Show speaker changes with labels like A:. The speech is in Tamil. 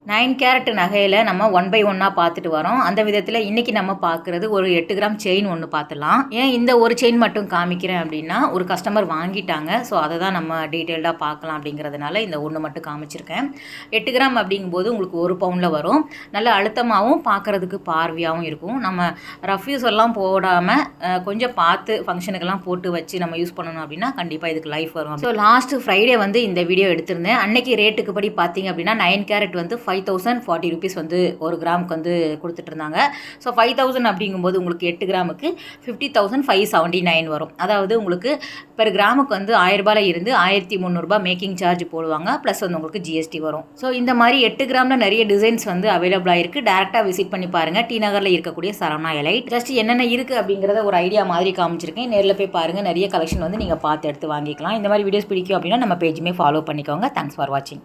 A: 9 கேரட் நகையில் நம்ம 1 பை 1 பார்த்துட்டு வரோம். அந்த விதத்தில் இன்றைக்கி நம்ம பார்க்குறது ஒரு 8 கிராம் செயின் ஒன்று பார்த்துலாம். ஏன் இந்த ஒரு செயின் மட்டும் காமிக்கிறேன் அப்படின்னா, ஒரு கஸ்டமர் வாங்கிட்டாங்க. ஸோ அதை தான் நம்ம டீட்டெயில்டாக பார்க்கலாம் அப்படிங்கிறதுனால இந்த ஒன்று மட்டும் காமிச்சிருக்கேன். 8 கிராம் அப்படிங்கும்போது உங்களுக்கு 1 பவுனில் வரும். நல்ல அழுத்தமாகவும் பார்க்குறதுக்கு பார்வையாகவும் இருக்கும். நம்ம ரஃப் யூஸ் எல்லாம் போடாமல் கொஞ்சம் பார்த்து ஃபங்க்ஷனுக்கெல்லாம் போட்டு வச்சு நம்ம யூஸ் பண்ணணும் அப்படின்னா கண்டிப்பாக இதுக்கு லைஃப் வரும். ஸோ லாஸ்ட்டு ஃப்ரைடே வந்து இந்த வீடியோ எடுத்திருந்தேன். அன்னைக்கு ரேட்டுக்கு படி பார்த்தீங்க அப்படின்னா 9 கேரட் வந்து 5040 ருபீஸ் வந்து ஒரு கிராமுக்கு வந்து கொடுத்துட்ருந்தாங்க. ஸோ 5000 அப்படிங்கும்போது உங்களுக்கு 8 கிராமுக்கு 50,579 வரும். அதாவது உங்களுக்கு பெர் கிராமுக்கு வந்து 1000 ரூபாயில் இருந்து 1300 மேக்கிங் சார்ஜ் போடுவாங்க. ப்ளஸ் வந்து உங்களுக்கு ஜிஎஸ்டி வரும். ஸோ இந்த மாதிரி 8 கிராமில் நிறைய டிசைன்ஸ் வந்து அவைலபிளாக இருக்குது. டேரெக்டாக விசிட் பண்ணி பாருங்கள். டி நகரில் இருக்கக்கூடிய சரவணா எலைட். ஜஸ்ட் என்னென்ன இருக்குது அப்படிங்கிறத ஒரு ஐடியா மாதிரி காமிச்சிருக்கேன். நேரில் போய் பாருங்கள். நிறைய கலெக்ஷன் வந்து நீங்கள் பார்த்து எடுத்து வாங்கிக்கலாம். இந்த மாதிரி வீடியோஸ் பிடிக்கும் அப்படின்னா நம்ம பேஜுமே ஃபாலோ பண்ணிக்கோங்க. தேங்க்ஸ் ஃபார் வாட்சிங்.